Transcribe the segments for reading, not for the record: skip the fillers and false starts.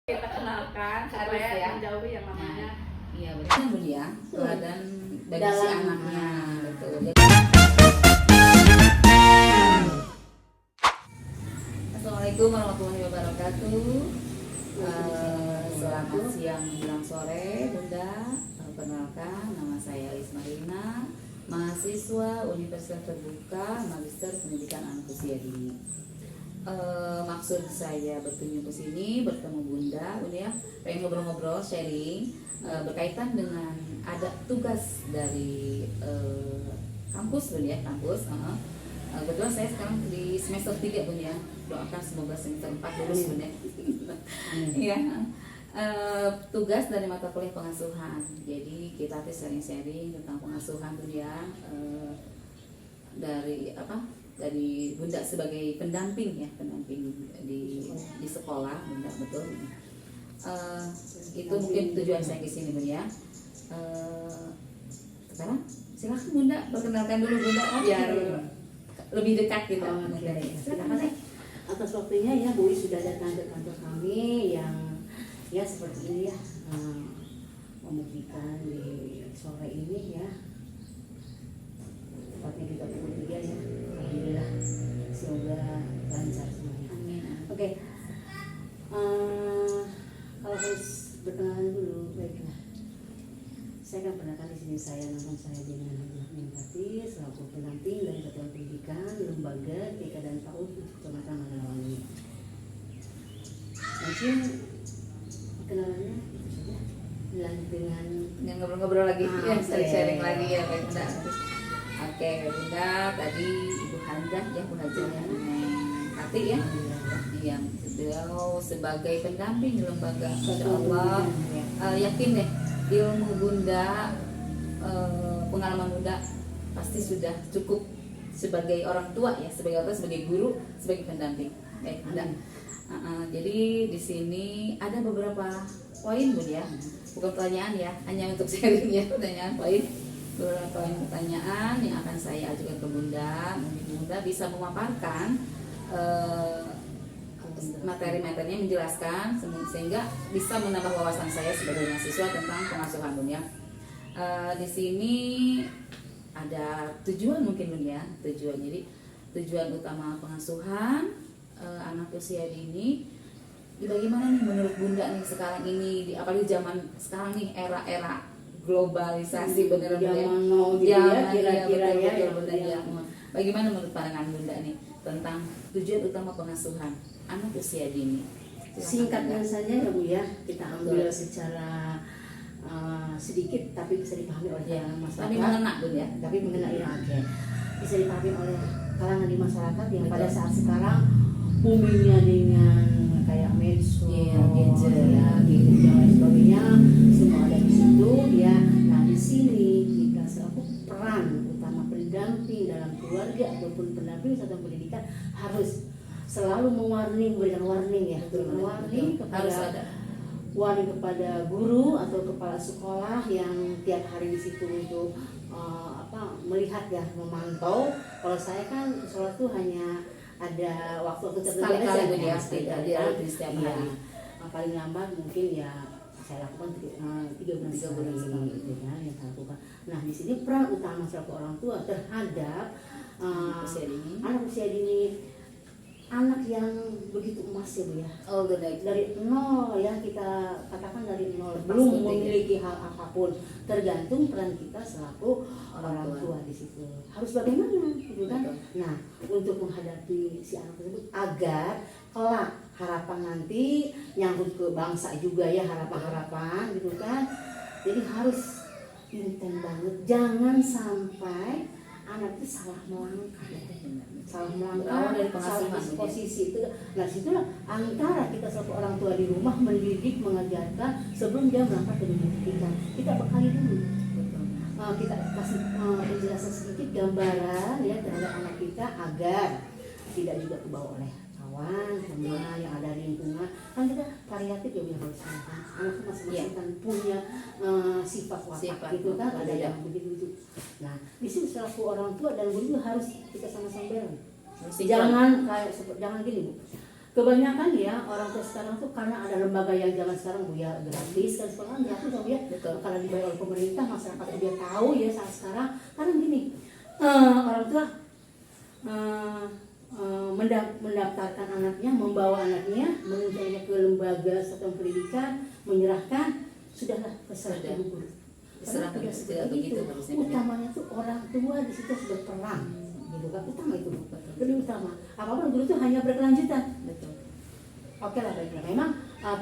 Kita kenalkan supaya ya menjauhi yang namanya iya betul Bun ya, teladan bagi si anaknya. Betul. Assalamualaikum warahmatullahi wabarakatuh. Selamat siang menjelang sore Bunda. Perkenalkan, nama saya Ismailina, mahasiswa Universitas Terbuka Magister Pendidikan Anak Usia Dini. Maksud saya berkunjung ke sini bertemu Bunda ya, pengen ngobrol-ngobrol, sharing berkaitan dengan ada tugas dari kampus Bun ya, kampus. Kebetulan saya sekarang di semester 3 Bun ya, doakan semoga semester 4 lulus Bun ya. Iya. Tugas dari mata kuliah pengasuhan. Jadi kita sharing-sharing tentang pengasuhan Bun ya, dari dari Bunda sebagai pendamping ya, pendamping di sekolah Bunda, betul. Itu mungkin tujuan saya ke sini Bun ya. Sekarang silakan Bunda perkenalkan dulu Bunda, biar lebih dekat gitu. Terima kasih atas waktunya ya, Bu sudah datang ke kantor kami yang ya seperti ini ya, membuktikan di sore ini ya, tepatnya kita pukul 3 ya. Alhamdulillah, semoga lancar semuanya. Amin. Oke. Kalau harus berkenalan dulu, baiklah. Saya akan perkenalkan di sini nama saya dengan Minati selaku pendamping dari Satuan Pendidikan Lembaga TK dan PAUD Kecamatan Mandalawangi. Mungkin perkenalannya itu saja. Lanjut dengan ngobrol-ngobrol lagi, ya, okay. sharing lagi ya Bunda. Oke Bunda, tadi Ibu Handah ya, Bu Hajah Hati ya, yang beliau sebagai pendamping di lembaga. Insya Allah yakin deh ilmu Bunda, pengalaman Bunda pasti sudah cukup sebagai orang tua ya, sebagai guru, sebagai pendamping. Baik Bunda. Jadi di sini ada beberapa poin Bun ya, bukan pertanyaan ya, hanya untuk sharing ya, pertanyaan poin, beberapa pertanyaan yang akan saya ajukan ke Bunda. Mungkin Bunda bisa memaparkan materi-materinya, menjelaskan sehingga bisa menambah wawasan saya sebagai mahasiswa tentang pengasuhan Bun ya. Di sini ada tujuan mungkin Bun ya, jadi tujuan utama pengasuhan anak usia dini. Bagaimana nih menurut Bunda nih sekarang ini, apalagi zaman sekarang nih, era globalisasi bener-bener kira-kira ya, Bunda ya. Bagaimana menurut pandangan Bunda nih tentang tujuan utama pengasuhan anak usia dini? Singkatnya saja ya Bu ya, kita ambil secara sedikit tapi bisa dipahami oleh masyarakat. Tapi mengena Bun ya. Tapi mengena ya, oke. Bisa dipahami oleh kalangan di masyarakat yang pada saat sekarang boomingnya dengan kayak medsos, gadget dan lain sebagainya, semua ada di situ ya. Nah di sini kita selaku peran utama pendamping dalam keluarga ataupun pendamping satuan pendidikan harus selalu memberikan warning ya, warning kepada guru atau kepala sekolah yang tiap hari di situ untuk melihat ya, memantau. Kalau saya kan sholat tuh hanya ada waktu tertentu aja ya, setiap hari. Paling lambat mungkin ya saya lakukan 3 bulan sekali gitu ya, yang saya lakukan. Nah di sini peran utama selaku orang tua terhadap anak usia dini, anak yang begitu emas ya Bu ya. Oh dari nol ya, kita katakan dari nol, belum memiliki hal apapun, tergantung peran kita selaku orang tua di situ. Harus bagaimana gitu kan? Nah, untuk menghadapi si anak tersebut agar kelak harapan nanti nyangkut ke bangsa juga ya, harapan-harapan gitu kan. Jadi harus intent banget, jangan sampai anak itu salah melangkah dari posisi itu. Nah situlah antara kita selaku orang tua di rumah mendidik, mengajarkan sebelum dia melangkah ke dunia pendidikan. Kita bekali dulu, kita kasih penjelasan sedikit, gambaran ya terhadap anak kita agar tidak juga kebawa oleh kawan semua yang ada di lingkungan. Kan kita variatif ya, harus anak masing-masing kan punya sifat watak gitu kan, ada yang begitu. Nah di sini selaku orang tua dan guru harus kita sama-sama bareng. Jangan gini Bu, kebanyakan ya orang tua sekarang tuh karena ada lembaga yang zaman sekarang Bu ya gratis kan sekolah gratis dong ya. Betul. Kalau dibayar oleh pemerintah masyarakat dia tahu ya saat sekarang karena gini orang tua mendaftarkan anaknya, membawa anaknya, menunjukkannya ke lembaga satuan pendidikan, menyerahkan sudahlah peserta Sudah. ibu guru. Diserahkan, Karena tidak begitu harusnya. utamanya tuh orang tua di situ sudah berperan, gitu kan utama itu Betul. lebih utama. Apapun guru itu hanya berkelanjutan. Betul. Oke lah baiklah. Memang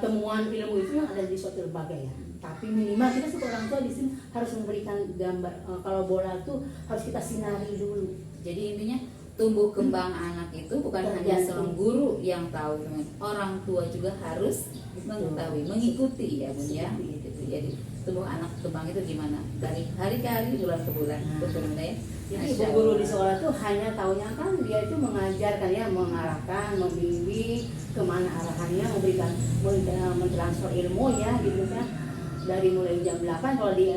temuan ilmu itu yang ada di suatu lembaga ya. Tapi minimal kita sebagai orang tua di sini harus memberikan gambar. Kalau bola tuh harus kita sinari dulu. Jadi intinya tumbuh kembang anak itu bukan hanya seorang guru yang tahu, teman. Orang tua juga harus mengetahui, mengikuti ya Bun ya. Gitu. Jadi tumbuh anak kembang itu gimana? Dari hari ke hari, bulan ke bulan. Betul Bunda ya. Jadi Masya ibu guru Allah. di sekolah tuh hanya taunya kan dia itu mengajarkan ya, mengarahkan, membimbing kemana arahannya, memberikan mentransfer ilmu ya gitu kan. Dari mulai jam 8 kalau di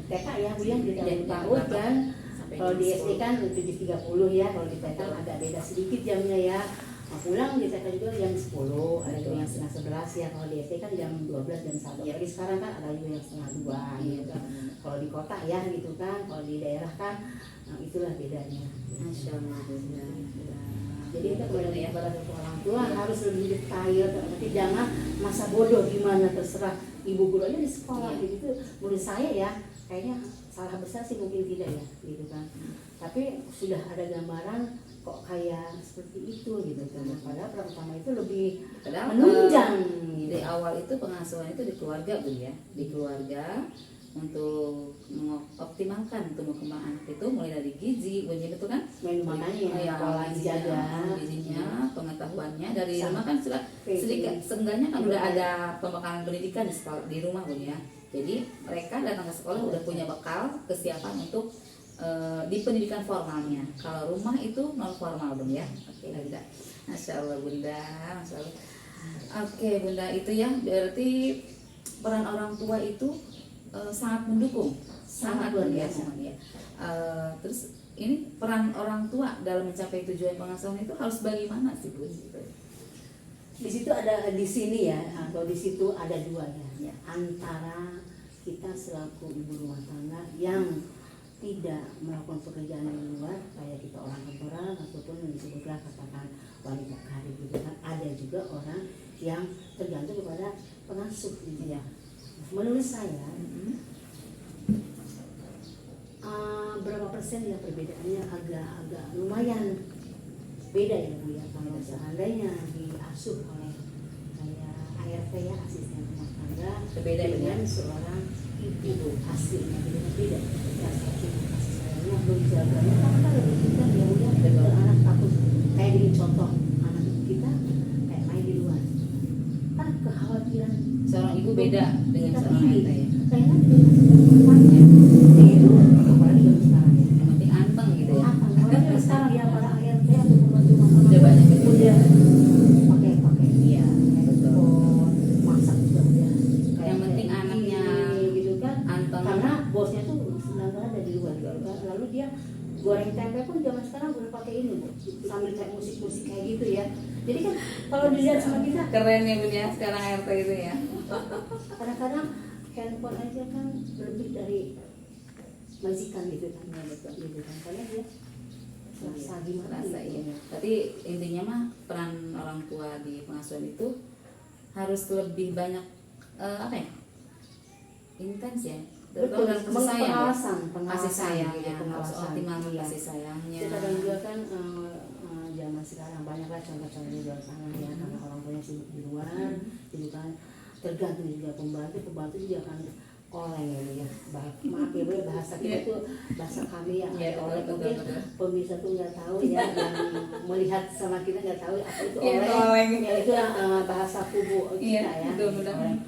TK ya Bu ya di Jam PAUD 8. kan. Sampai Kalau di jam SD kan 7.30 ya, kalau di TK agak beda sedikit jamnya ya. Pulang di TK juga jam 10, ada juga yang setengah 11 ya. Kalau di SD kan jam 12, jam 1. Jadi sekarang kan ada juga yang setengah 2 gitu kan. Kalau di kota ya gitu kan, kalau di daerah kan itulah bedanya. Masya Allah Bunda. Jadi kita kepada orang tua harus lebih detail, tapi jangan masa bodoh gimana terserah ibu guru aja di sekolah gitu. Menurut saya ya kayaknya salah besar sih mungkin tidak ya gitu kan. Tapi sudah ada gambaran kok kayak seperti itu gitu kan. Padahal pertama itu lebih Padahal menunjang di awal itu pengasuhan itu di keluarga Bun ya, di keluarga untuk mengoptimalkan tumbuh kembang anak itu mulai dari gizi, Bun ya, betul kan? makannya, pola dijaga, gizinya, pengetahuannya dari Sama. rumah kan sudah sedikit, seenggaknya kan udah ada pembekalan pendidikan di sekolah, di rumah Bun ya. Jadi mereka datang ke sekolah udah punya bekal kesiapan untuk di pendidikan formalnya. Kalau rumah itu non formal Bun ya. Oke, Bunda. Masya Allah Bunda, Masya Allah. Oke Bunda, itu ya berarti peran orang tua itu sangat mendukung, sangat luar biasa ya. Terus ini peran orang tua dalam mencapai tujuan pengasuhan itu harus bagaimana sih Bu? Di situ ada di sini ya, atau di situ ada dua ya. Antara kita selaku ibu rumah tangga yang tidak melakukan pekerjaan di luar, kayak kita orang kantoran ataupun disebutlah katakan wanita karir gitu kan, ada juga orang yang tergantung kepada pengasuh gitu ya. Menurut saya berapa persen ya perbedaannya agak lumayan beda ya Bu ya. Kalau seandainya diasuh oleh kayak ART ya, asisten rumah tangga, Berbeda dengan seorang ibu aslinya beda. Ya seperti kasih sayangnya belum jaganya kan lebih kita ya Bu ya. Betul. Anak takut kayak gini contoh anak kita kayak main di luar kan kekhawatiran Seorang ibu beda dengan kita seorang tinggi. ayah ya. Kayaknya dengan tempatnya itu apalagi zaman sekarang ya. Yang penting anteng gitu ya. Apalagi zaman sekarang ya para ART atau pembantu rumah Udah tangga banyak gitu. udah pakai Iya, betul. handphone, masak juga udah Yang penting anaknya gitu kan. anteng. Karena bosnya tuh sedang ada di luar gitu kan. Lalu dia goreng tempe pun zaman sekarang udah pakai ini Bu, sambil kayak musik-musik kayak gitu ya. Jadi kan kalau dilihat sama kita Keren ya Bun ya sekarang RT itu ya. kadang-kadang handphone aja kan lebih dari majikan gitu kan, gitu kan. Karena dia rasa gimana Rasa gitu. iya. Tapi intinya mah peran orang tua di pengasuhan itu harus lebih banyak apa ya? Intens ya. Betul, Dalam kasih sayang ya. pengawasan, Kasih sayangnya, gitu, harus pengawasan. optimal Iya. kasih sayangnya. Kita dan juga kan zaman sekarang banyaklah contoh-contoh di luar sana ya, karena orang tuanya sibuk di luar, gitu kan. Tergantung juga pembantu juga kan oleng ya, maaf ya Bu, bahasa kita tuh bahasa kami yang Iya, oleng, betul, mungkin betul. pemirsa tuh nggak tahu ya, yang melihat sama kita nggak tahu apa itu Iya, oleng, oleng. ya itu bahasa kubu Iya, kita ya. betul, betul. Oleng.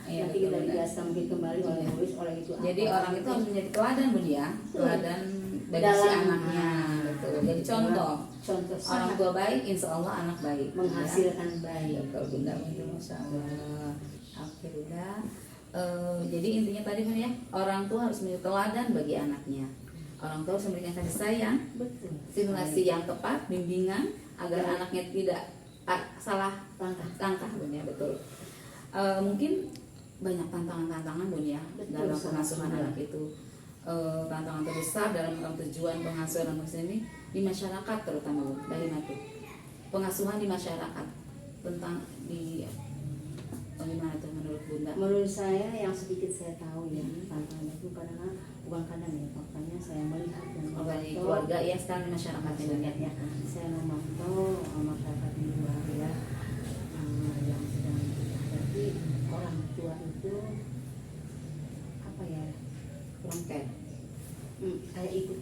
Iya, Nanti betul, kita betul. dijelaskan mungkin kembali oleh Luis oleh itu apa. Jadi orang itu harus menjadi teladan Bun ya. Teladan bagi si Dalam- anaknya. Betul. Jadi contoh. contoh Orang sangat tua baik, insya Allah anak baik. menghasilkan Ya. baik. Betul Bunda, betul, Masya Allah. Oke Bunda. Jadi intinya tadi Bun ya, orang tua harus menjadi teladan bagi anaknya. Orang tua harus memberikan kasih sayang, Betul. stimulasi yang tepat, bimbingan agar anaknya tidak salah langkah. Bun ya, betul. Mungkin banyak tantangan-tantangan Bun ya Betul, dalam sangat pengasuhan mudah. anak itu. Tantangan terbesar dalam tujuan pengasuhan anak ini di masyarakat terutama Bun. Bagaimana tuh pengasuhan di masyarakat tentang di bagaimana tuh menurut Bunda? Menurut saya yang sedikit saya tahu ya, tantangan itu karena bukan kadang ya, faktanya saya melihat dan Dari memantau keluarga ya sekarang di masyarakat Bunda ya. saya memantau masyarakat di luar ya, yang sedang menghadapi orang tua itu apa ya, Kurang care. kayak ikut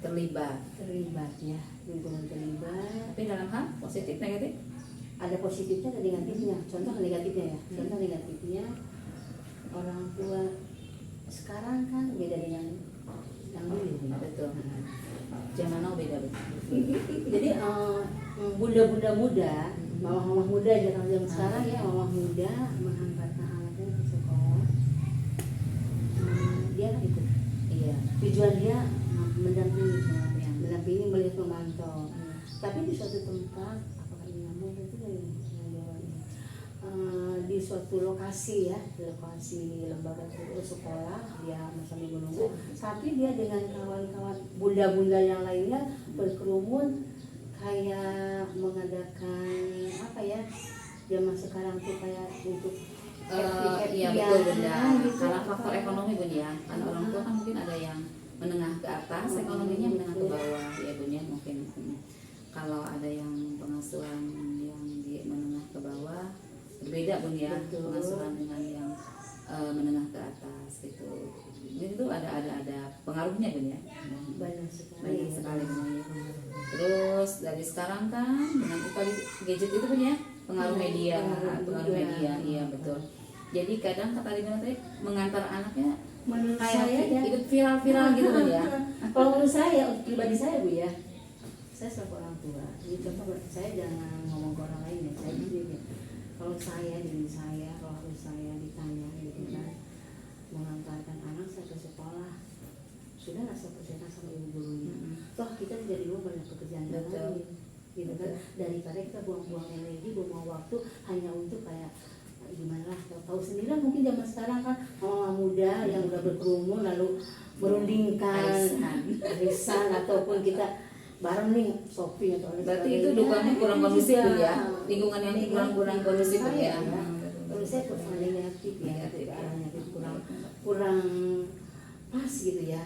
Terlibat. terlibat ya, lingkungan terlibat. Tapi dalam hal positif negatif? Ada positifnya dan negatifnya. Contoh negatifnya ya, contoh negatifnya orang tua sekarang kan beda dengan yang dulu ya. Betul. Zaman now beda betul. Jadi bunda-bunda muda, mama-mama muda zaman sekarang ya, mama muda menghantarkan anaknya ke sekolah. Dia kan ikut. Iya. Tujuan dia mendampingi, melihat, memantau. Tapi di suatu tempat, apakah ini nyambung itu dari di suatu lokasi ya, di lokasi lembaga sekolah dia masa minggu nunggu, tapi dia dengan kawan-kawan bunda-bunda yang lainnya berkerumun kayak mengadakan apa ya, zaman sekarang tuh kayak untuk Iya betul Bunda. gitu. Karena faktor ekonomi Bun ya. Karena orang tua kan mungkin ada yang menengah ke atas, ekonominya menengah ke bawah ya Bun ya mungkin. Kalau ada yang pengasuhan yang di menengah ke bawah berbeda Bun ya, Betul. pengasuhan dengan yang menengah ke atas gitu. Jadi itu ada pengaruhnya Bun ya. Banyak sekali. Banyak sekali Bun ya. Terus dari sekarang kan dengan tadi gadget itu Bun ya, pengaruh media, iya betul. Jadi kadang kata Lina tadi mengantar anaknya Menurut kayak saya ya, ikut viral gitu Bun ya. kalau menurut saya, pribadi saya Bu ya, saya sebagai orang tua, jadi contoh saya jangan ngomong ke orang lain ya, saya sendiri. Kalau saya, diri saya, kalau harus saya ditanya gitu kan, mengantarkan anak saya ke sekolah, sudah nggak saya percayakan sama ibu gurunya. Toh kita tidak di rumah banyak pekerjaan yang Betul. lain, gitu kan. Daripada kita buang-buang energi, buang waktu hanya untuk kayak gimana lah, tahu sendiri lah mungkin zaman sekarang kan mama muda yang udah berkerumun lalu merundingkan arisan ataupun kita bareng nih shopping atau Berarti itu lingkungannya kurang kondusif Bun ya, lingkungan yang kurang kondusif Bun ya. Menurut saya kurang negatif ya, ke arahnya itu kurang pas gitu ya.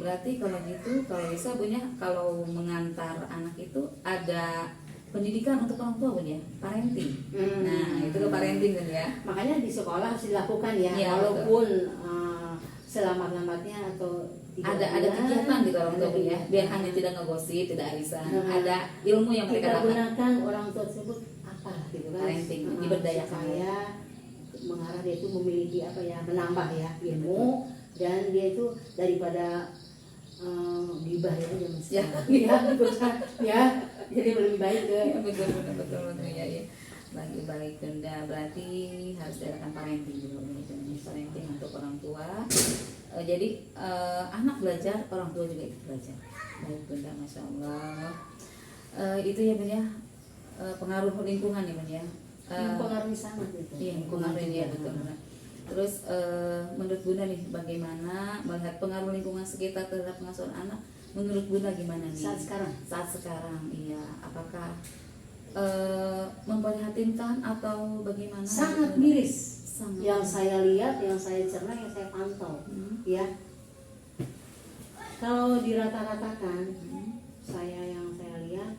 Berarti kalau gitu, kalau bisa Bun ya, kalau mengantar anak itu ada pendidikan untuk orang tua Bun ya, parenting. Nah itu ke parenting Bun ya. Makanya di sekolah harus dilakukan ya, Iya, walaupun selamat-lambatnya atau Ada kegiatan gitu orang tua Bun ya, biar hanya tidak ngegosip, tidak arisan, ada ilmu yang mereka kita dapat. gunakan orang tua tersebut apa gitu kan, Parenting, diberdayakan. supaya mengarah dia itu memiliki apa ya, menambah ya ilmu, dan dia itu daripada gibah ya zaman sekarang ya, gitu kan ya, jadi lebih baik ke betul ya ya. Baik Bunda, berarti harus diadakan parenting dulu nih, parenting untuk orang tua. Jadi anak belajar, orang tua juga ikut belajar. Baik Bunda, masya Allah. Itu ya Bunda, pengaruh lingkungan ya Bunda. mempengaruhi sangat gitu. Iya, pengaruh ya betul. Terus menurut Bunda nih, bagaimana melihat pengaruh lingkungan sekitar terhadap pengasuhan anak? Menurut Bunda gimana nih? Saat sekarang, iya. Apakah memprihatinkan atau bagaimana? Sangat miris. Sangat. Yang saya lihat, yang saya cerna, yang saya pantau, ya. Kalau dirata-ratakan, yang saya lihat,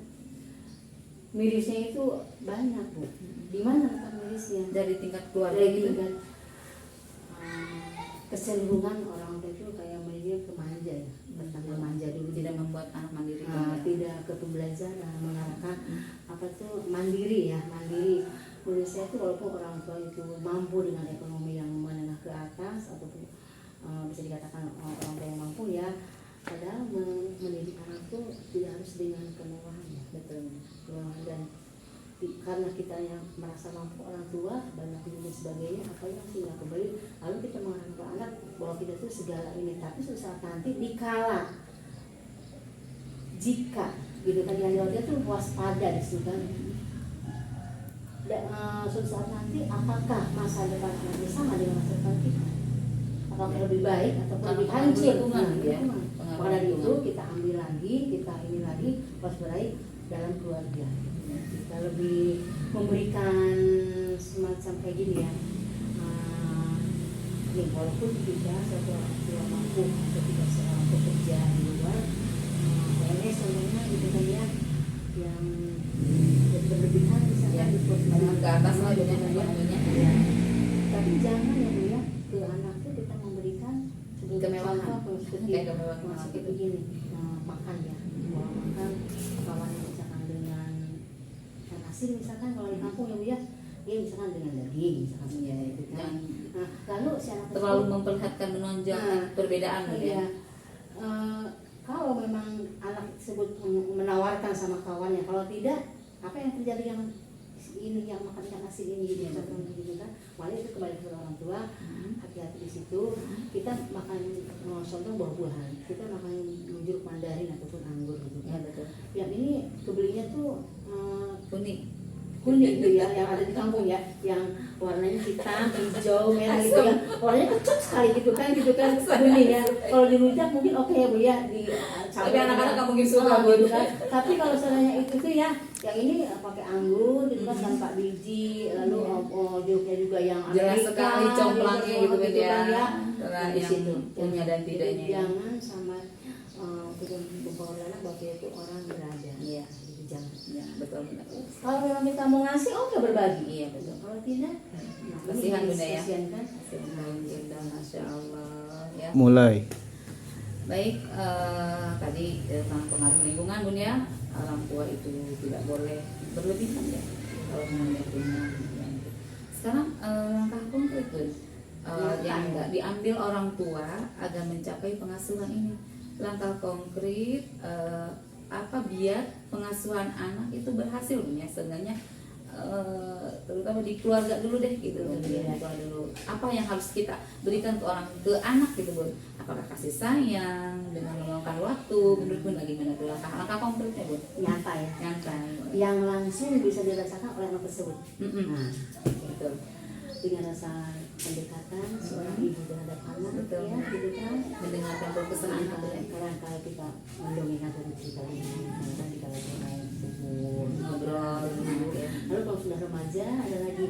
mirisnya itu banyak Bu. Di mana letak mirisnya? Dari tingkat keluarga Dari gitu. tingkat kecenderungan orang tua itu kayak mereka kemanja ya, bertambah manja dulu, Tidak membuat anak mandiri. tidak ke pembelajaran, mengarahkan apa tuh mandiri ya, mandiri. Menurut saya itu walaupun orang tua itu mampu dengan ekonomi yang menengah ke atas ataupun bisa dikatakan orang tua yang mampu ya, padahal mendidik anak itu tidak harus dengan kemewahan ya, Betul. dan karena kita yang merasa mampu, orang tua banyak dan sebagainya, apa yang sudah kembali, lalu kita mengarahkan ke anak bahwa kita itu segala ini, tapi suatu saat nanti dikala jika gitu kan, yang dia tuh waspada di situ kan. Suatu saat nanti apakah masa depan anaknya sama dengan masa depan kita? Apakah lebih baik ataupun lebih hancur? Lingkungan, ya. Maka dari itu kita ambil lagi, kita ini lagi waspadai dalam keluarga. Kita lebih memberikan semacam kayak gini ya. Nih, walaupun tidak satu orang tua mampu atau tidak seorang pekerja di luar, PNS contohnya gitu kan ya, yang berlebihan misalnya di ke atas lah dengan ekonominya. Tapi jangan ya Bu ya, ke anak tuh kita memberikan Kemewahan. contoh seperti Kayak kemewahan seperti gitu. begini, makan ya, makan kawan misalkan dengan ikan asin misalkan kalau di kampung ya Bu ya, dia misalkan dengan daging misalkan Iya, gitu kan. jangan Lalu si anak terlalu memperlihatkan menonjolkan perbedaan gitu ya. iya. Kalau memang anak tersebut menawarkan sama kawannya, kalau tidak, apa yang terjadi yang ini yang makan ikan asin ini gitu, contohnya gitu kan, malah itu kembali ke orang tua. Hati-hati di situ. Kita makan contoh buah-buahan, kita makan jeruk mandarin ataupun anggur gitu Ya, kan. betul. Yang ini kebelinya tuh Kuning. kuning gitu ya, yang ada di kampung ya, yang warnanya hitam, hijau, merah gitu ya, warnanya kecut sekali gitu kan kuning ya. Kalau dirujak mungkin oke ya Bu ya, di Tapi anak-anak nggak mungkin suka gitu kan. Tapi kalau misalnya itu tuh ya, yang ini pakai anggur gitu kan, tanpa biji, lalu jeruknya juga yang Jelas Amerika, sekali complangnya gitu kan ya. Nah, di Yang situ punya dan Jadi tidaknya. jangan sama membawa anak bahwa dia itu orang berada. Iya. Gitu, jangan. Ya, betul benar. Kalau memang kita mau ngasih, oke berbagi. Iya, betul. Kalau tidak, Kasihan Bunda ya. Kasihan kan? Kita, Masya Allah ya. Mulai. Baik, tadi tentang pengaruh lingkungan Bun ya, orang tua itu tidak boleh berlebihan ya kalau punya. Sekarang langkah konkret Bun, yang nggak diambil orang tua agar mencapai pengasuhan ini. Langkah konkret apa biar pengasuhan anak itu berhasil Bun ya, seenggaknya terutama di keluarga dulu deh gitu di keluarga dulu. Apa yang harus kita berikan ke anak gitu Bun? Apakah kasih sayang dengan meluangkan waktu? Menurut Bun bagaimana tuh langkah konkretnya Bun? Nyata ya. Nyata. Yang langsung bisa dirasakan oleh anak tersebut. Nah, betul. Dengan rasa pendekatan seorang ibu terhadap anak, Betul. ya, gitu kan. Mendengarkan keluh anak ya. Kadang kalau kita mendongeng atau cerita ini, kadang kita lagi main sebut, Ngobrol gitu ya. Lalu kalau sudah remaja ada lagi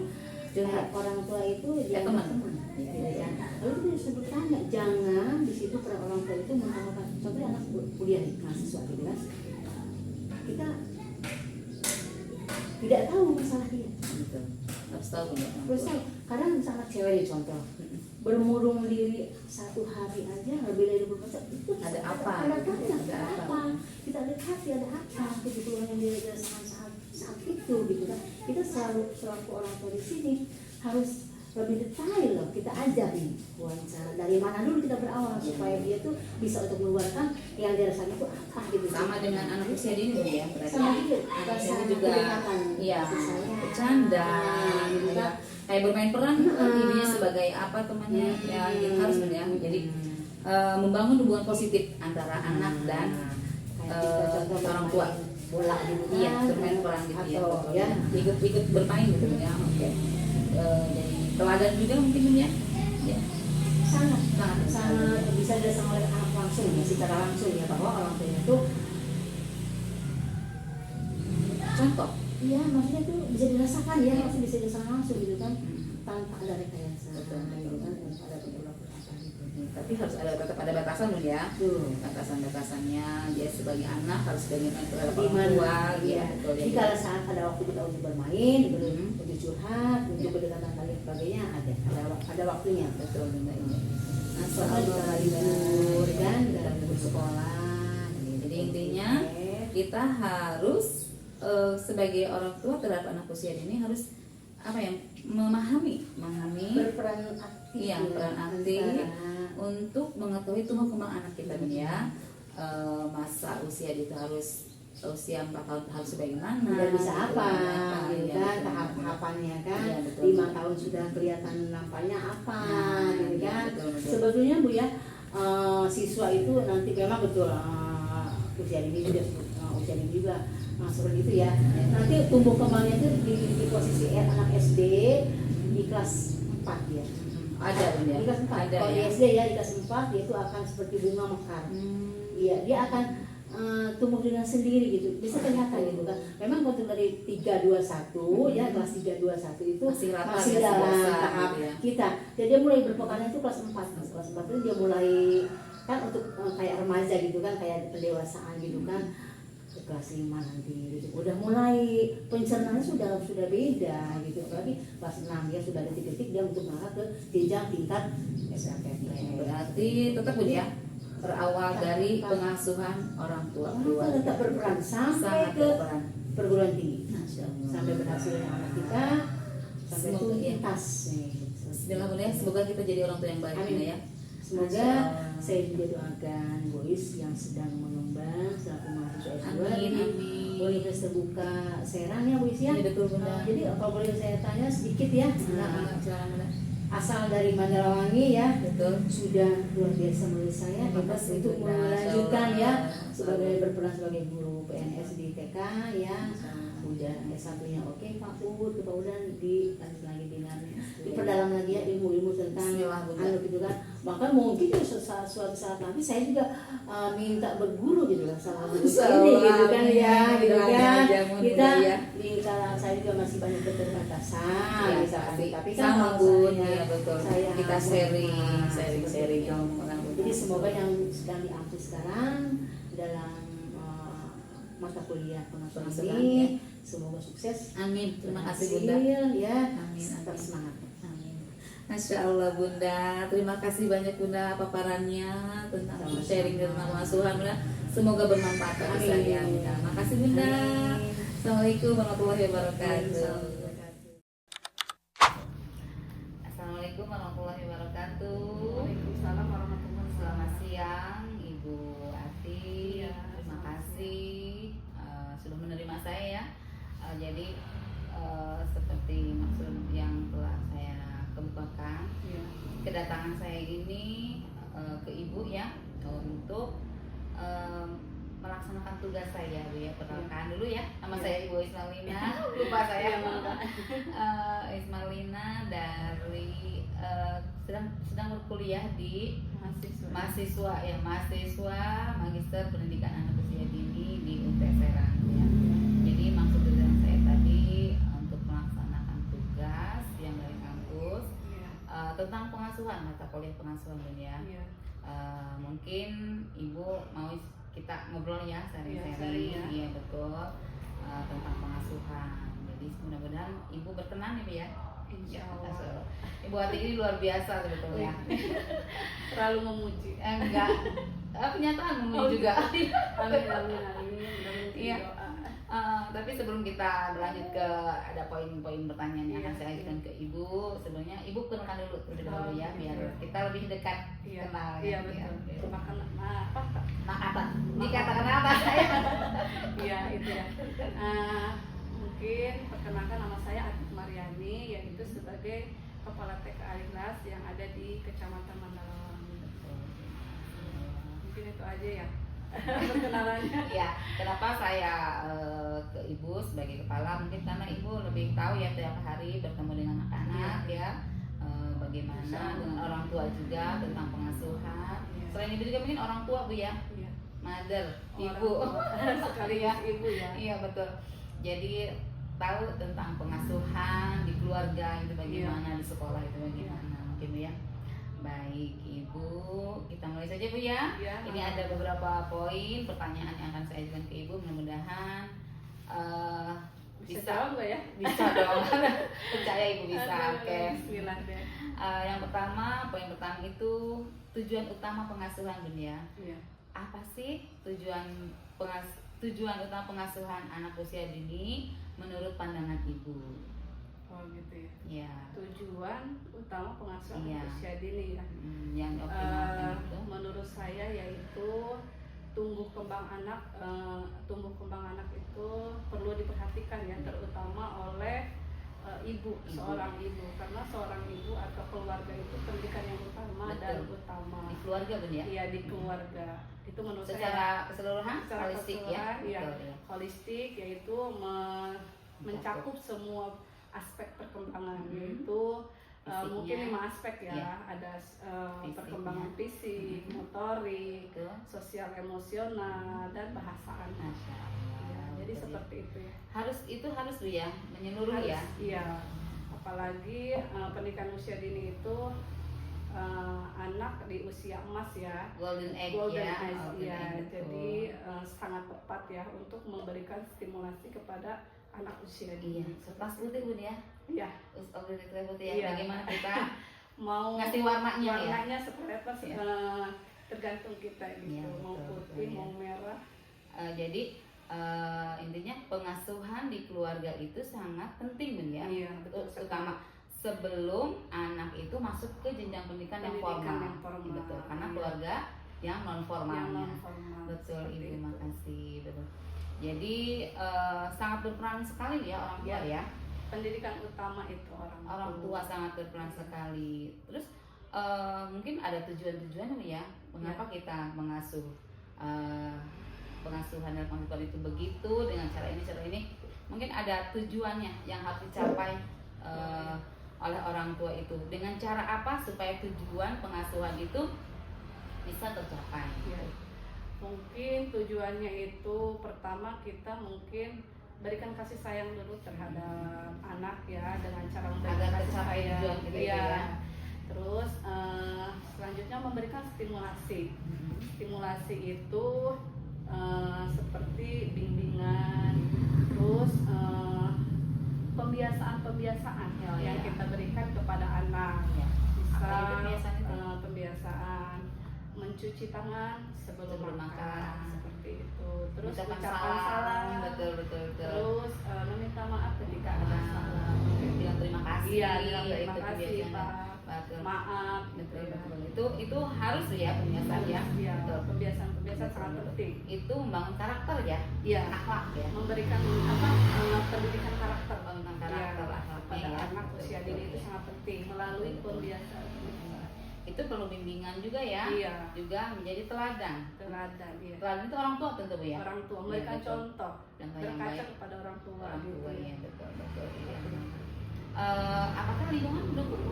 Curhat. orang tua itu Ya, teman. ya, ya. Lalu kita bisa bertanya, jangan di situ para orang tua itu mengatakan, contohnya anak kuliah nih, mahasiswa gitu kan, kita tidak tahu masalah dia. Betul. Harus tahu Bun ya. Terus kadang misalnya cewek nih contoh, bermurung diri satu hari aja lebih dari 24 jam, itu Ada apa? ada apa? Kita lihat hati ada apa gitu yang dia rasakan saat itu gitu kan. Kita selaku orang tua di sini harus lebih detail loh, kita ajar nih wawancara dari mana dulu kita berawal supaya dia tuh bisa untuk mengeluarkan yang dia rasakan itu apa gitu. Sama dengan anak usia dini Bun ya. Berarti Sama gitu. anak usia Rasa ini juga kedekatan, iya, kasih sayang, bercanda gitu ya. kan. Kayak bermain peran ibunya sebagai apa temannya ya gitu harus Bun ya. Jadi membangun hubungan positif antara anak dan orang tua. Bola gitu kan. Iya, bermain peran gitu ya. Atau betul. ya Ikut bermain gitu ya. Oke. Jadi teladan juga mungkin Bun ya. Ya. sangat bisa dirasakan oleh anak langsung ya, secara langsung ya, bahwa orang tuanya itu Contoh. iya maksudnya itu bisa dirasakan ya, maksudnya bisa dirasakan langsung gitu kan, tanpa ada rekayasa Betul. gitu kan, tanpa ada beberapa apa gitu. Tapi harus tetap ada batasan Bun ya. Tuh. Batasan-batasannya dia sebagai anak harus bagaimana terhadap orang Gimana? tua Iya. gitu. Jadi kalau saat ada waktu kita untuk bermain, untuk curhat, untuk berdekatan dan sebagainya ada waktunya. Betul Bunda ini. Nah, Soal soal libur kan, dalam libur sekolah. Jadi intinya kita harus sebagai orang tua terhadap anak usia ini harus apa ya, memahami berperan aktif, iya, peran aktif antara untuk mengetahui tumbuh kembang anak kita Bun ya. Masa usia itu harus usia 4 tahun harus bagaimana, udah bisa apa gitu ya, kan, betul. tahap-tahapannya kan, Iya, betul. 5 tahun sudah kelihatan nampaknya apa gitu iya, kan. betul, betul. Sebetulnya Bu ya, siswa itu nanti memang betul usia ini jadi juga seperti itu ya. Nanti tumbuh kembangnya itu di posisi anak SD di kelas 4 ya. Ada Bunda. Di kelas 4. Ada Kalau di ya. SD ya di kelas 4 dia itu akan seperti bunga mekar. Iya, dia akan tumbuh dengan sendiri gitu. Bisa kelihatan gitu kan. Memang waktu dari 321 ya kelas 321 itu Masih rata, masih masih dalam basah tahap gitu ya. kita. Jadi dia mulai berpekarnya itu kelas 4. Kelas 4 itu dia mulai kan untuk kayak remaja gitu kan, kayak pendewasaan gitu kan. Kelas 5 nanti gitu. Udah mulai pencernaannya sudah beda gitu. Apalagi kelas 6 dia sudah ada titik-titik dia untuk mengarah ke jenjang tingkat SMPT. Berarti tetap Bunda ya, berawal dari pengasuhan orang tua Orang tua keluarga. tetap berperan sampai Sangat ke berperan. perguruan tinggi, Masya Allah. sampai berhasilnya anak kita, sampai Semoga, ya. tuntas nih. Bismillah Bunda ya, semoga kita jadi orang tua yang baik Amin. Bunda ya. Semoga Masya Allah. saya juga doakan Bois yang sedang mengembang selaku mahasiswa S2 Amin, di amin. Universitas Terbuka Serang ya Bois ya. Iya, betul, Bunda. Jadi kalau boleh saya tanya sedikit ya, Nah, silakan Bunda. asal dari Mandalawangi ya, Betul. sudah luar biasa menurut saya Terima hebat kasih, untuk Bunda. melanjutkan Masya ya Allah. sebagai berperan sebagai guru PNS di TK ya. Masya Allah. Udah S1-nya oke Pak Ud, Pak Udan dilanjut lagi dengan diperdalam lagi ya ilmu-ilmu tentang Bismillah, Bunda. gitu kan. Bahkan mungkin ya suatu saat nanti saya juga minta berguru gitu kan sama guru Insya ini Allah, gitu kan amin. ya gitu Doakan kan. aja, Bunda, Kita ya. di kalangan saya juga masih banyak keterbatasan Ya, misalkan. Tapi kan sama kalau Bun, saya- ya betul. saya Kita sharing, seperti sharing itu. kalau orang Bunda. Jadi semoga yang sedang diambil sekarang dalam mata kuliah pengasuhan Pengasuhan, ini ya. semoga sukses. Amin. Terima kasih Bunda. Berhasil, ya. Amin, Tetap amin. semangat. Amin. Masya Allah Bunda, terima kasih banyak Bunda paparannya tentang Sama-sama. sharing tentang pengasuhan Bunda. Semoga bermanfaat bagi Amin. saya Bunda. Makasih Bunda. Amin. Assalamualaikum warahmatullahi wabarakatuh. Waalaikumsalam. Assalamualaikum warahmatullahi wabarakatuh. Waalaikumsalam warahmatullahi Selamat wabarakatuh. siang Ibu Ati. Iya, Terima selamat kasih sudah menerima saya ya. Jadi seperti maksud yang telah saya kemukakan, Iya. kedatangan saya ini ke Ibu ya untuk melaksanakan tugas saya Bu ya. Perkenalkan dulu ya, nama Iya. saya Ibu Ismailina. Lupa saya. Iya, Bunda. Ismailina dari sedang berkuliah di mahasiswa Magister Pendidikan Anak Usia Dini di UT Serang ya. Jadi maksud tujuan saya tadi untuk melaksanakan tugas yang dari kampus Iya. tentang pengasuhan, mata kuliah pengasuhan ya. Iya. Mungkin Ibu mau kita ngobrol ya, Iya, sharing sharing-sharing ya. iya betul, tentang pengasuhan. Jadi mudah-mudahan Ibu berkenan ya Bu ya. Insya Masya Allah. Allah. Ibu Ati ini luar biasa sebetulnya. Terlalu memuji. Enggak, kenyataan Oh, juga. Amin amin amin. Mudah-mudahan Iya. doa. Tapi sebelum kita berlanjut ke ada poin-poin pertanyaan yang akan Iya, saya ajukan ke Ibu, sebelumnya Ibu kenalkan dulu terlebih dahulu ya, Oh, biar iya. kita lebih dekat Iya. kenal. Iya ya. betul. Makan apa? Kak? Mak apa? Dikatakan apa saya? Iya itu ya. Mungkin perkenalkan nama saya Atik Mariani, yaitu sebagai Kepala TK Al-Ikhlas yang ada di Kecamatan Mandalawangi. Mungkin itu aja ya perkenalannya. Ya, kenapa saya ke Ibu sebagai kepala? Mungkin karena Ibu lebih tahu ya tiap hari bertemu dengan anak-anak ya, bagaimana dengan orang tua juga tentang pengasuhan. Iya. Selain itu juga mungkin orang tua Bu ya, Iya. mother, Orang ibu. tua. Sekali ya ibu ya. Iya betul. Jadi tahu tentang pengasuhan di keluarga itu bagaimana, di sekolah itu bagaimana, mungkin Bu ya. Baik Ibu, kita mulai saja Bu ya. Iya. Ini ada beberapa poin pertanyaan yang akan saya ajukan ke Ibu, mudah-mudahan Bisa jawab nggak ya? bisa dong. Percaya Ibu bisa. Aduh, Oke. Bismillah deh. Yang pertama, poin pertama itu tujuan utama pengasuhan Bu ya. Iya. Apa sih tujuan utama pengasuhan anak usia dini menurut pandangan Ibu? Oh gitu ya. Ya, Tujuan utama pengasuhan Iya. usia dini ya. yang dioptimalkan itu. Menurut saya yaitu tumbuh kembang anak itu perlu diperhatikan ya, terutama oleh ibu, Ibu. seorang ibu, karena seorang ibu atau atau keluarga itu pendidikan yang utama dan utama. Di keluarga Bun ya? Iya, di keluarga. Itu menurut Secara keseluruhan, secara holistik keseluruhan, ya? ya, Betul, ya. holistik, yaitu mencakup semua aspek perkembangan, yaitu Fisiknya. mungkin 5 aspek ya, Iya. ada Fisiknya. perkembangan fisik, motorik, Betul. sosial emosional, dan bahasa anak. Masya Allah. Ya, jadi Betul, seperti itu ya. harus Bu ya, menyeluruh ya. Iya, apalagi pendidikan usia dini itu anak di usia emas ya, Golden age golden ya. age, Golden ya. age, Jadi betul. sangat tepat ya untuk memberikan stimulasi kepada anak usia Iya, dini. kertas putih Bun ya. Iya, Golden age putih ya. Iya. Bagaimana kita mau ngasih warnanya ya? warnanya seperti apa Iya. tergantung kita gitu, Iya, mau betul, putih, betul, mau merah. Jadi intinya pengasuhan di keluarga itu sangat penting Bun ya. Iya, betul sekali. Terutama sebelum anak itu masuk ke jenjang pendidikan yang Pendidikan formal. yang formal, Betul, karena iya. keluarga yang non Yang formalnya. non formal. Betul seperti Ibu, itu. makasih. Betul. Jadi sangat berperan sekali ya orang tua Iya. ya. Pendidikan utama itu Orang tua sangat berperan sekali. Terus mungkin ada tujuan-tujuan ya mengapa kita mengasuh pengasuhan dan pengasuhan itu begitu dengan cara ini. Mungkin ada tujuannya yang harus dicapai oleh orang tua itu. Dengan cara apa supaya tujuan pengasuhan itu bisa tercapai? Ya. Mungkin tujuannya itu pertama kita mungkin berikan kasih sayang dulu terhadap anak ya, dengan cara memberikan Agar kasih tercapai sayang. tujuan kita itu Iya. ya. Terus selanjutnya memberikan stimulasi. Stimulasi itu seperti bimbingan, terus pembiasaan Oh, yang iya. kita berikan kepada anak. Ya. Bisa Apa itu pembiasaan itu? pembiasaan mencuci tangan sebelum Sebelum makan, makan. seperti itu. Terus Ucapan ucapan salam, betul. terus meminta maaf ketika ada Ah, salah. bilang terima kasih. Iya, bilang terima itu kasih kebiasaan. Pak, Betul. maaf Betul, gitu ya. betul. Itu harus ya pembiasaan ya. Iya, Betul. pembiasaan Betul, sangat betul. penting. Itu membangun karakter ya, Iya, akhlak ya. memberikan pendidikan karakter. Membangun karakter, Iya, akhlaknya pada ya. anak Betul, usia betul, dini itu ya. sangat penting melalui Betul. pembiasaan. Itu perlu bimbingan juga ya. Iya. Juga menjadi teladan. Teladan, iya. Teladan itu orang tua tentu Bu ya. Orang tua Iya, memberikan betul. contoh, Contoh yang berkaca baik. kepada orang tua. Orang gitu tua ya. ya, betul iya. Apakah lingkungan mendukung?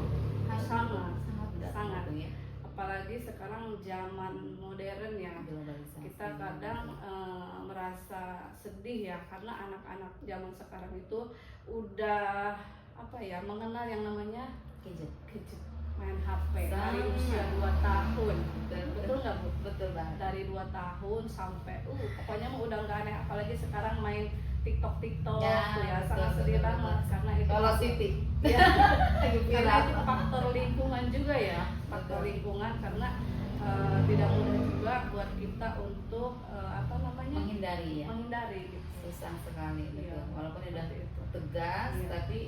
Sangat. Sangat Sangat. mendukung ya. Apalagi sekarang zaman modern ya, Globalisasi. kita kadang merasa sedih ya, karena anak-anak zaman sekarang itu udah mengenal yang namanya gadget. gadget, main HP dari Sangat. usia 2 tahun. Betul nggak Bu? Betul banget. Dari 2 tahun sampai pokoknya mah udah nggak aneh, apalagi sekarang main TikTok Ya, tuh ya, betul, sangat betul, sedih betul. banget karena itu Kalau Siti ya, lagi karena viral. itu faktor lingkungan juga ya, faktor lingkungan, karena tidak mudah juga buat kita untuk menghindari ya. menghindari gitu. Susah sekali betul. Iya. Walaupun udah Seperti itu. tegas Iya. tapi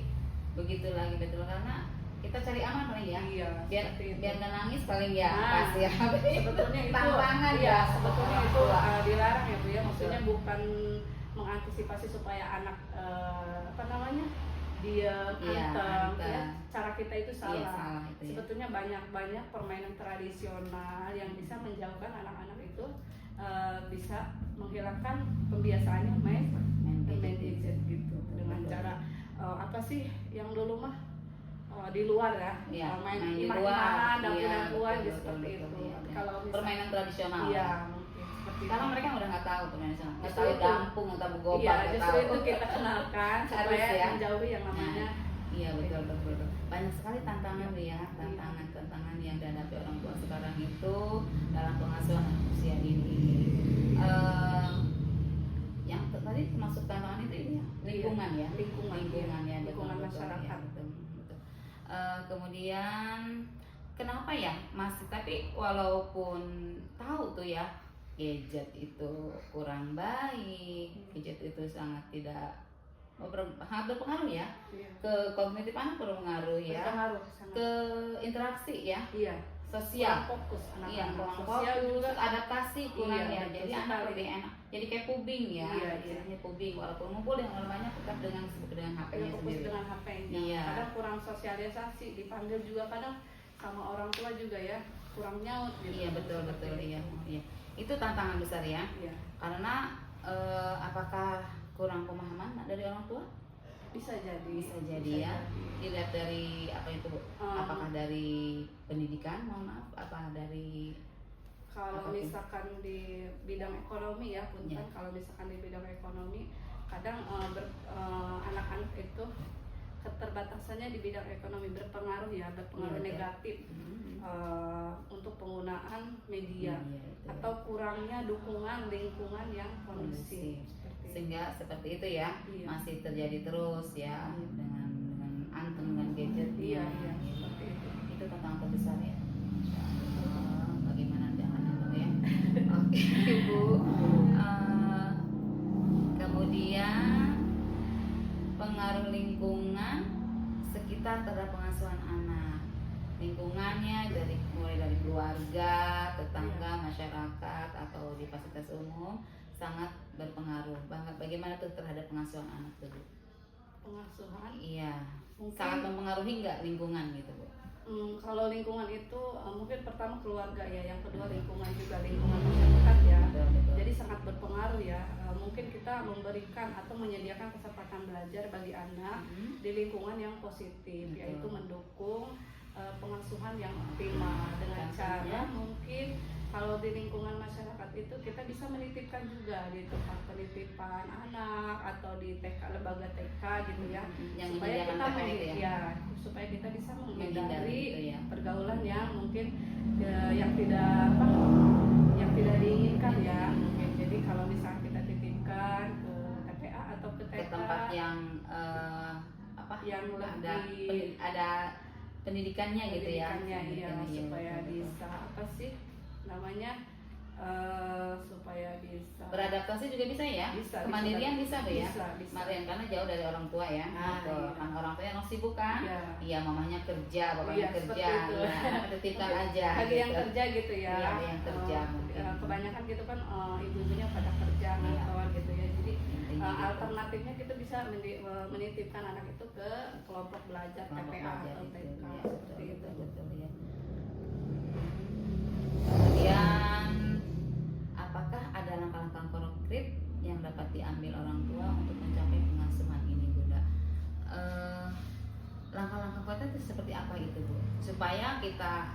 begitu lagi betul karena kita cari aman paling ya. Iya, Biar seperti itu. biar nggak nangis paling ya Nah, pasti ya. sebetulnya itu Tantangan iya, ya. sebetulnya itu Tua. dilarang ya Bu ya, maksudnya bukan mengantisipasi supaya anak dia Iya, anteng anteng. ya. Cara kita itu salah. Iya, salah itu ya. Sebetulnya banyak permainan tradisional yang bisa menjauhkan anak-anak itu, bisa menghilangkan pembiasaannya main gadget gitu, dengan Betul. cara yang dulu mah di luar ya, Iya, main di imah-imahan, luar. dapur-dapuran Iya, gitu, betul, seperti betul, itu. iya, iya. Kalau misalnya Permainan tradisional. iya, mungkin seperti Karena itu. mereka udah nggak tahu permainan tradisional. Nggak Justru tahu itu. gampung, nggak tahu gobang, Iya, nggak justru tahu. itu kita kenalkan Harus supaya ya. menjauhi yang namanya Iya betul. Banyak sekali tantangan ya, tantangan yang dihadapi orang tua sekarang itu dalam pengasuhan anak usia ini. Yang tadi termasuk tantangan itu ya, lingkungan ya, lingkungan ya, lingkungan betul, masyarakat. ya, betul. Kemudian kenapa ya masih tapi walaupun tahu tuh ya gadget itu kurang baik, gadget itu sangat berpengaruh ya Iya. ke kognitif anak, berpengaruh ya Berpengaruh sangat. ke interaksi ya, Iya, sosial. fokus Iya, anak-anak kurang sosial fokus, juga. adaptasi kurang Iya, ya. betul Jadi anak sekali. lebih enak. Jadi kayak pubing ya, Iya, istilahnya pubing. Walaupun ngumpul dengan orang banyak tetap dengan HP-nya fokus sendiri. dengan HP-nya. Iya. Kadang kurang sosialisasi, dipanggil juga kadang sama orang tua juga ya, kurang nyaut gitu. Iya betul Seperti betul itu. iya. Iya. Itu tantangan besar ya. Iya. Karena apakah kurang pemahaman dari orang tua? Bisa jadi. Bisa jadi ya. Dilihat dari apa itu Bu? Apakah dari pendidikan, mohon maaf, apa dari Kalau Apa itu? misalkan di bidang ekonomi ya, punten Iya. kalau misalkan di bidang ekonomi, kadang anak-anak itu keterbatasannya di bidang ekonomi berpengaruh ya, berpengaruh Iya, betul. negatif untuk penggunaan media Iya, itu. atau kurangnya dukungan lingkungan yang kondusif. Seperti itu. Sehingga seperti itu ya, Iya. masih terjadi terus ya dengan anteng dengan gadget. Iya, iya, seperti itu. Itu tantangan terbesar ya. Insya Allah, bagaimana jangan itu ya. Oke Ibu. Kemudian pengaruh lingkungan sekitar terhadap pengasuhan anak. Lingkungannya mulai dari keluarga, tetangga, masyarakat atau di fasilitas umum sangat berpengaruh. Bagaimana tuh terhadap pengasuhan anak tuh Bu? Pengasuhan Iya. mungkin Sangat mempengaruhi nggak lingkungan gitu Bu? kalau lingkungan itu mungkin pertama keluarga ya, yang kedua lingkungan juga, lingkungan masyarakat ya. Betul, betul. Jadi sangat berpengaruh ya. Mungkin kita memberikan atau menyediakan kesempatan belajar bagi anak di lingkungan yang positif, Betul. yaitu mendukung pengasuhan yang optimal dengan Contohnya? cara mungkin kalau di lingkungan masyarakat itu kita bisa menitipkan juga di tempat penitipan anak atau di TK, lembaga TK gitu ya, Yang supaya menyediakan kita TPA itu ya? supaya kita bisa Menghindari menghindari itu ya. pergaulan yang mungkin yang tidak diinginkan ya. Mungkin jadi kalau misalnya kita titipkan ke TPA atau ke Ke TK tempat yang yang lebih ada pendidikannya gitu ya. pendidikannya, iya, Pendidikannya, supaya betul, betul. bisa apa sih namanya supaya bisa Beradaptasi juga bisa ya? Bisa, Kemandirian bisa Bu ya? bisa. Marian, karena jauh dari orang tua ya. Nah, Betul. iya. Karena orang tuanya emang sibuk kan? Iya. Iya, mamanya kerja, bapaknya Iya, kerja. seperti itu. Iya, titipkan aja. lagi yang gitu. kerja gitu ya. Iya, yang kerja mungkin. Kebanyakan gitu kan ibu-ibunya pada kerja Iya. ngantor gitu ya. Jadi Intinya gitu. alternatifnya kita bisa menitipkan anak itu ke kelompok belajar Kelompok TPA belajar atau itu, TK ya, seperti betul, itu. betul, ya. Kemudian apakah ada langkah-langkah konkret yang dapat diambil orang tua untuk mencapai pengasuhan ini Bunda? Langkah-langkah konkret itu seperti apa itu Bu? Supaya kita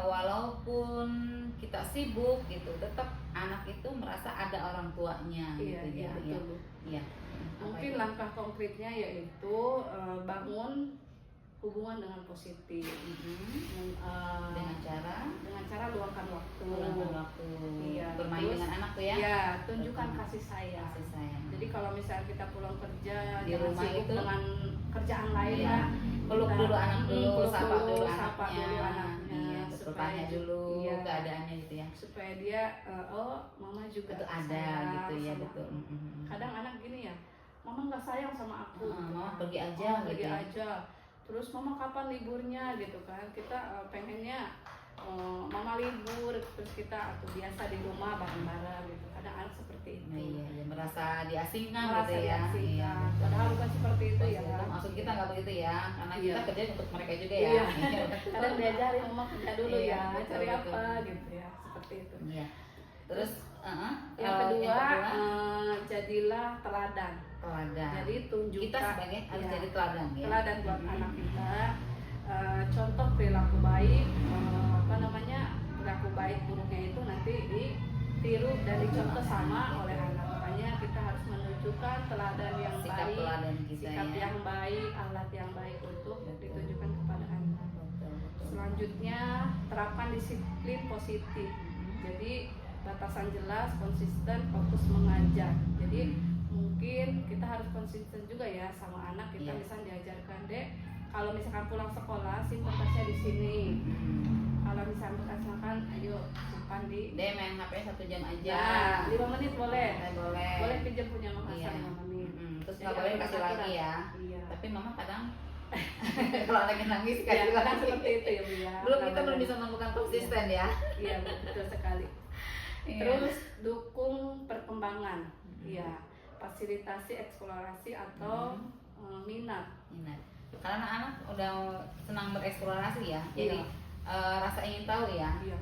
walaupun kita sibuk gitu, tetap anak itu merasa ada orang tuanya Iya, gitu iya, ya. betul, Bu. Iya. Apa Mungkin itu? langkah konkretnya yaitu bangun hubungan dengan positif. Dengan cara Dengan cara luangkan waktu. meluangkan waktu Iya, bermain terus, dengan anak tuh ya. Ya, tunjukkan Betul. kasih sayang. Kasih sayang. Jadi kalau misalnya kita pulang kerja, Di jangan rumah sibuk itu, dengan kerjaan lain iya, ya. peluk Kita- dulu anak dulu, peluk sapa dulu sapa anaknya. dulu anaknya, Iya, betul, supaya tanya dulu iya, keadaannya gitu ya. supaya dia oh mama juga Itu ada sayang gitu ya, sama betul. aku. Kadang anak gini ya, mama nggak sayang sama aku. Mama pergi aja Oh, pergi gitu ya. aja. Terus mama kapan liburnya gitu kan? Kita pengennya mama libur, terus kita atau biasa di rumah bareng-bareng gitu. Kadang anak seperti itu. Nah, iya, merasa diasingkan Merasa gitu ya. diasingkan. Iya. Padahal bukan seperti itu ya. Maksud kita nggak begitu ya, karena kita Iya. kerja untuk mereka juga ya. Iya. Kadang diajarin mama kerja dulu Iya, ya, betul, cari betul. apa gitu ya, seperti itu. Iya. Terus Yang kedua, jadilah teladan. teladan. Jadi tunjukkan Kita sebagai harus ya, jadi teladan ya. teladan buat anak kita. Contoh perilaku baik, perilaku baik buruknya itu nanti ditiru dan dicontoh sama oleh anak. Makanya kita harus menunjukkan teladan yang Sikap baik, teladan kita sikap ya. yang baik, alat yang baik untuk Betul. ditunjukkan kepada anak. Betul, betul. Selanjutnya, terapkan disiplin positif. Jadi batasan jelas, konsisten, fokus mengajar. Jadi mungkin kita harus konsisten juga ya sama anak. Kita Iya. bisa diajarkan, Dek, kalau misalkan pulang sekolah simpan tasnya di sini. Kalau misalkan bekas makan, ayo simpan di. Dia main HP 1 jam aja. Nah, 5 menit boleh. Boleh. Boleh pinjam punya mama Iya. 5 menit. Terus Jadi nggak boleh ada kasih aturan. lagi ya. Iya. Tapi mama kadang Kalau anaknya nangis Ya, kasih kadang lagi. seperti itu ya Bu ya. Belum, kita belum Namanya. bisa menemukan konsisten ya. Iya betul sekali. Iya. Terus dukung perkembangan, ya fasilitasi eksplorasi atau minat. Minat. Karena anak-anak udah senang bereksplorasi ya, jadi Iya. rasa ingin tahu ya. Iya.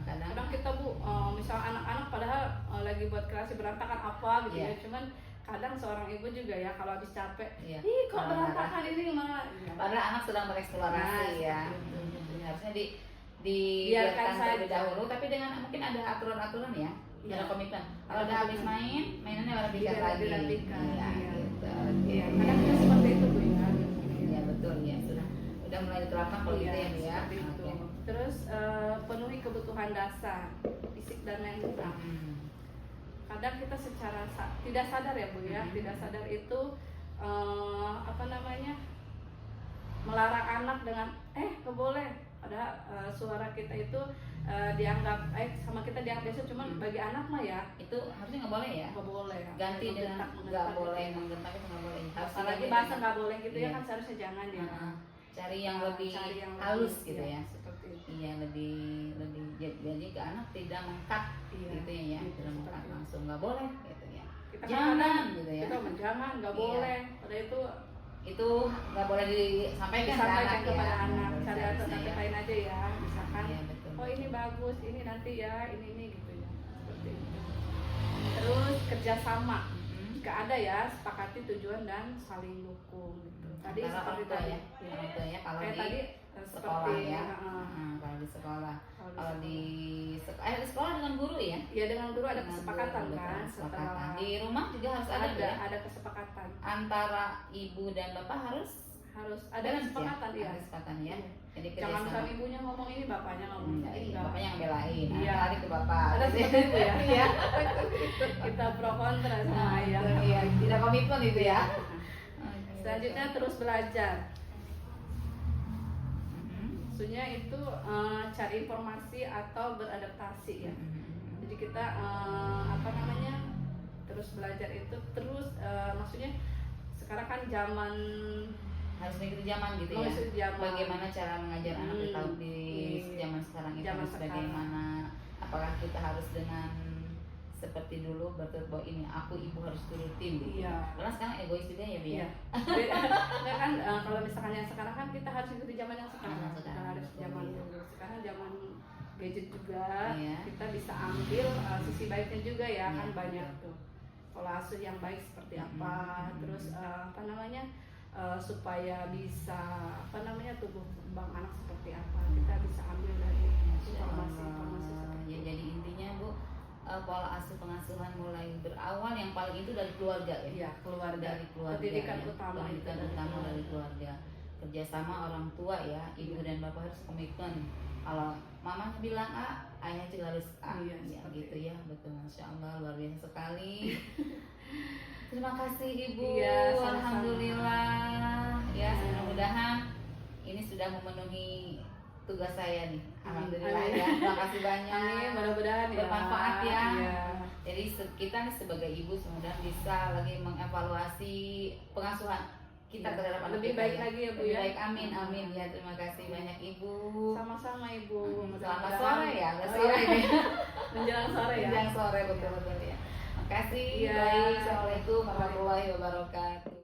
Kadang Kadang kita Bu, misal anak-anak padahal lagi buat kreasi berantakan apa gitu Iya. ya, cuman kadang seorang ibu juga ya kalau habis capek, Iya. ih kok Marah-marah. berantakan ini gimana? Iya. padahal anak sedang bereksplorasi Nah, ya. seperti itu. Harusnya Biarkan dibiarkan terlebih saja. dahulu, tapi dengan mungkin ada aturan-aturan ya. Iya. Ada komitmen. Kalau udah habis main, mainannya rapikan lagi. Dirapikan, Iya, iya. gitu. Iya, kadang kita seperti itu Bu ya. Iya betul ya, sudah mulai diterapkan kalau gitu ya Bu ya. seperti itu. Oke. Terus penuhi kebutuhan dasar fisik dan mental. Kadang kita secara tidak sadar ya Bu ya, tidak sadar itu apa namanya, melarang anak dengan nggak boleh. Padahal suara kita itu dianggap sama kita dianggap biasa, cuman bagi anak mah ya Itu harusnya nggak boleh ya. nggak boleh. Ganti dengan Menggentak, nggak menggentak boleh gitu. menggentak, itu nggak boleh. Harus Apalagi diganti bahasa dengan- nggak boleh gitu ya Iya. kan, seharusnya jangan ya. Cari yang lebih Cari yang halus lebih, gitu ya. seperti itu. Iya, lebih jadi ke anak tidak mengkat Iya, gitu ya, gitu, tidak mengkat seperti itu. langsung nggak boleh gitu ya. Kita Jangan kadang- gitu ya. Kita jangan, nggak Iya. boleh. Pada itu Itu nggak boleh disampaikan ke disampaikan anak kepada ya. anak, cari Harusnya alternatif ya. lain aja ya, misalkan Iya, betul. oh ini bagus, ini nanti ya, ini gitu ya, seperti itu. Terus kerjasama, Mhm. jika ada ya, sepakati tujuan dan saling dukung gitu. Tadi Antara seperti orang tua tadi, ya, orang tua ya, kalau kayak di tadi sekolah seperti ya. heeh. Kalau di sekolah, Kalau di kalau sekolah. di sekolah dengan guru ya. Ya dengan guru ada Dengan kesepakatan guru, kan, kesepakatan. setelah Di rumah juga harus ada tuh ya. ada kesepakatan, Antara ibu dan bapak harus harus ada balance kesepakatan ya. ya. Ada kesepakatan ya. Iya. Jadi Jangan kerjasama. misalnya ibunya ngomong ini, bapaknya ngomong Enggak, ini, iya, enggak. bapaknya yang belain, Iya. lari ke bapak. Ada seperti itu ya. Iya. Kita pro kontra sama Nah, ayah. iya, tidak komitmen itu ya. Selanjutnya terus belajar. Mhm. Maksudnya itu cari informasi atau beradaptasi ya. Mhm. Jadi kita apa namanya, terus belajar itu terus maksudnya sekarang kan zaman Harus mengikuti zaman gitu ya. Mengikuti zaman. Bagaimana cara mengajar anak di tahun di Iya. zaman sekarang itu Zaman harus sekarang. bagaimana? Apakah kita harus dengan seperti dulu bertutur bahwa ini aku ibu harus turutin gitu. Iya. Karena sekarang egois juga ya, Bi ya. Iya. Nah, kan kalau misalkan yang sekarang kan kita harus ikuti zaman yang sekarang. Zaman Kita sekarang, harus betul, zaman iya. dulu. Sekarang zaman gadget juga. Iya. Kita bisa ambil sisi baiknya juga ya, Iya, kan banyak betul. tuh. Kolase yang baik seperti apa, Mhm. terus apa namanya, supaya bisa apa namanya tubuh kembang anak seperti apa, kita bisa ambil dari informasi-informasi seperti Ya, itu. jadi intinya Bu, pola asuh pengasuhan mulai berawal yang paling itu dari keluarga ya. Iya, keluarga. Dari keluarga. Pendidikan ya. utama itu Pendidikan dari utama keluarga. dari keluarga. Kerjasama orang tua ya, ibu dan bapak harus komitmen. Kalau mamanya bilang A, ayahnya juga harus A. Iya, Ya, seperti gitu ya, betul, masya Allah, luar biasa sekali. Terima kasih Ibu. Iya, sama-sama. Alhamdulillah. Ya, mudah-mudahan ini sudah memenuhi tugas saya nih. Alhamdulillah Amin. ya. Terima kasih banyak. Amin, mudah-mudahan ya. Bermanfaat ya. Iya. Jadi kita nih sebagai ibu semoga bisa lagi mengevaluasi pengasuhan kita Iya. terhadap anak Lebih kita baik ya. lagi ya, Bu, Lebih ya. baik, amin amin ya. Terima kasih banyak Ibu. Sama-sama Ibu. Selamat Mudah-mudahan- sore ya. Udah Oh, sore iya. ini. Menjelang sore ya. Menjelang sore betul-betul ya. Makasih. Iya. Baik. Assalamualaikum warahmatullahi wabarakatuh.